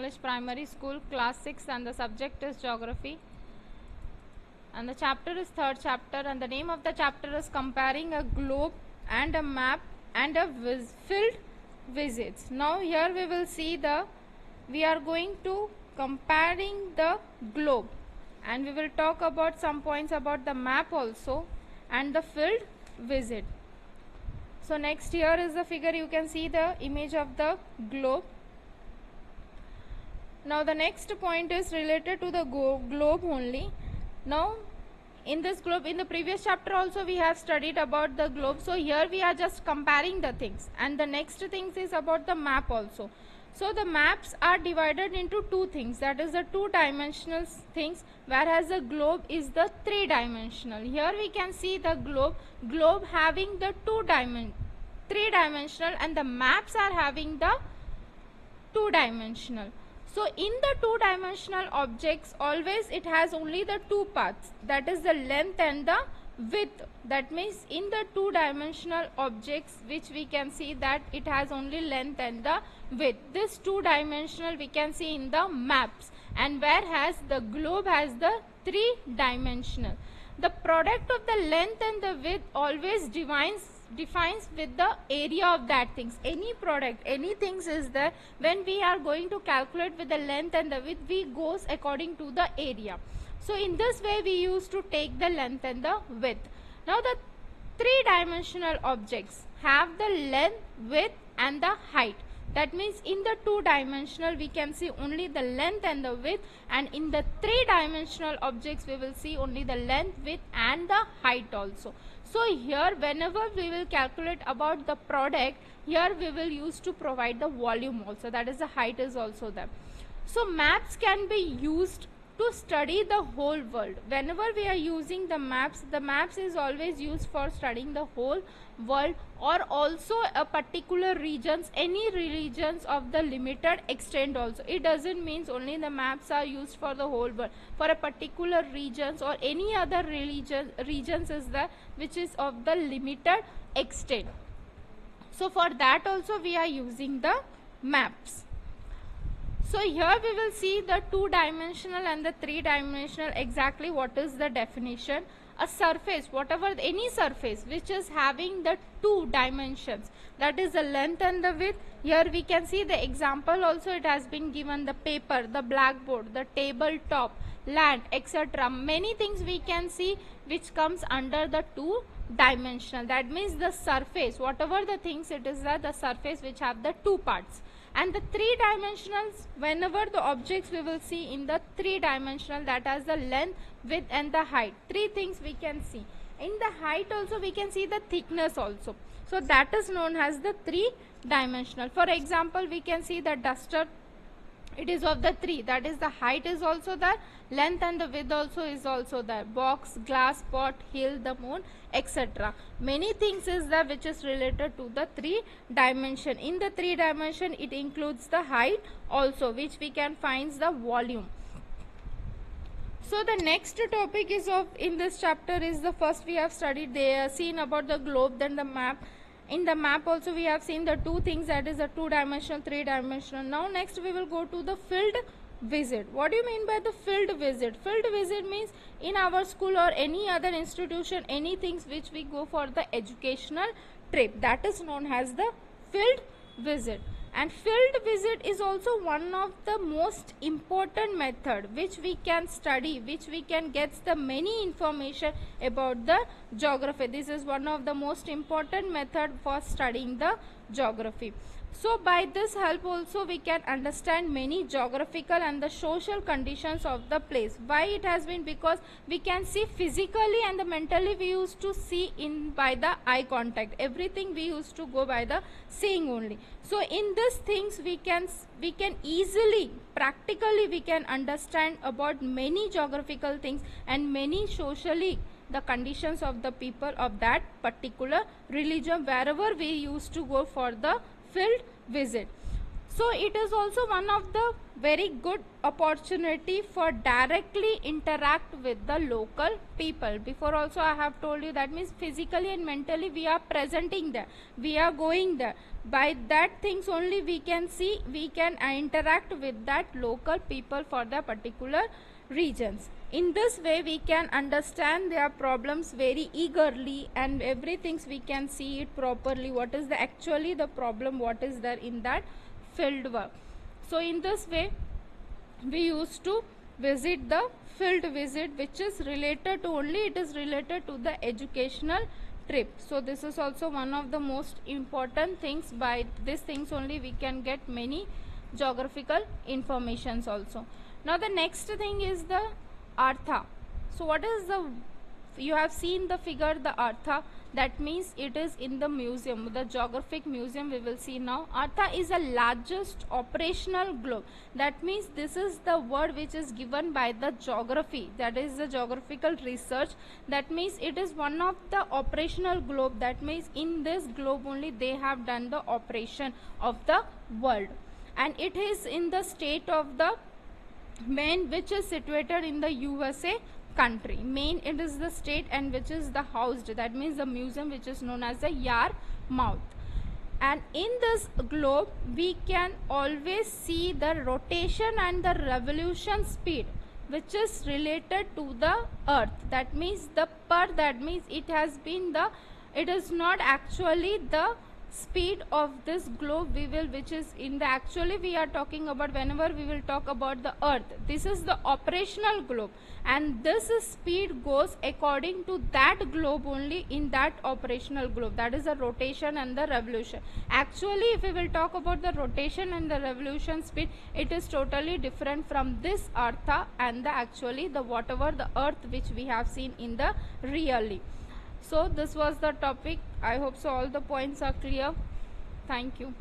English Primary School, Class 6, and the subject is Geography. And the chapter is third chapter, and the name of the chapter is Comparing a Globe and a Map and a Field Visits. Now here we will see we are going to comparing the globe, and we will talk about some points about the map also and the field visit. So next here is the figure, you can see the image of the globe. Now the next point is related to the globe only. Now in this globe, in the previous chapter also we have studied about the globe, so here we are just comparing the things, and the next things is about the map also. So the maps are divided into two things, that is the two-dimensional things, whereas the globe is the three-dimensional. Here we can see the globe having the three-dimensional, and the maps are having the two-dimensional. So in the two-dimensional objects, always it has only the two parts, that is the length and the width. That means in the two-dimensional objects, which we can see that it has only length and the width. This two-dimensional we can see in the maps, and whereas the globe has the three-dimensional. The product of the length and the width always defines with the area of that things. Any product, any things is there, when we are going to calculate with the length and the width, we goes according to the area. So in this way we used to take the length and the width. Now the three-dimensional objects have the length, width and the height. That means in the two-dimensional we can see only the length and the width, and in the three-dimensional objects we will see only the length, width and the height also. So here whenever we will calculate about the product, here we will use to provide the volume also, that is the height is also there. So maps can be used to study the whole world. Whenever we are using the maps is always used for studying the whole world, or also a particular regions, any regions of the limited extent also. It doesn't mean only the maps are used for the whole world. For a particular regions or any other regions is there which is of the limited extent. So for that also we are using the maps. So here we will see the two-dimensional and the three-dimensional, exactly what is the definition. A surface, any surface which is having the two dimensions, that is the length and the width. Here we can see the example also, it has been given, the paper, the blackboard, the tabletop, land, etc. Many things we can see which comes under the two-dimensional. That means the surface, whatever the things it is, the surface which have the two parts. And the three-dimensionals, whenever the objects we will see in the three-dimensional, that has the length, width and the height. Three things we can see. In the height also we can see the thickness also. So that is known as the three-dimensional. For example, we can see the duster. It is of the three, that is the height is also there, length and the width also is also there. Box, glass, pot, hill, the moon, etc. Many things is there which is related to the three dimension. In the three dimension it includes the height also, which we can find the volume. So the next topic is in this chapter is the first we have studied, seen about the globe, then the map. In the map also we have seen the two things, that is the two-dimensional, three-dimensional. Now next we will go to the field visit. What do you mean by the field visit? Field visit means in our school or any other institution, any things which we go for the educational trip, that is known as the field visit. And field visit is also one of the most important method which we can study, which we can get the many information about the geography. This is one of the most important method for studying the geography. So by this help also we can understand many geographical and the social conditions of the place. Why it has been? Because we can see physically and the mentally we used to see by the eye contact. Everything we used to go by the seeing only. So in these things we can easily, practically we can understand about many geographical things and many socially the conditions of the people of that particular religion wherever we used to go for the field visit. So it is also one of the very good opportunity for directly interact with the local people. Before also I have told you, that means physically and mentally we are presenting there, we are going there. By that things only we can see, we can interact with that local people for the particular regions. In this way we can understand their problems very eagerly, and everything we can see it properly, what is the actually the problem, what is there in that field work. So in this way we used to visit the field visit, which is related to only, it is related to the educational trip. So this is also one of the most important things. By these things only we can get many geographical informations also. Now the next thing is the artha. So what is the, you have seen the figure, the artha, that means it is in the museum, the geographic museum we will see now. Artha is the largest operational globe. That means this is the word which is given by the geography, that is the geographical research. That means it is one of the operational globe, that means in this globe only they have done the operation of the world, and it is in the state of the Maine, which is situated in the USA country. Maine, it is the state, and which is the housed, that means the museum which is known as the Yarmouth. And in this globe we can always see the rotation and the revolution speed which is related to the earth. That means the that means it has been the, it is not actually the speed of this globe we will, which is in the, actually we are talking about, whenever we will talk about the earth, this is the operational globe, and this speed goes according to that globe only, in that operational globe, that is the rotation and the revolution. Actually if we will talk about the rotation and the revolution speed, it is totally different from this artha and the actually the whatever the earth which we have seen in the really. So this was the topic. I hope so all the points are clear. Thank you.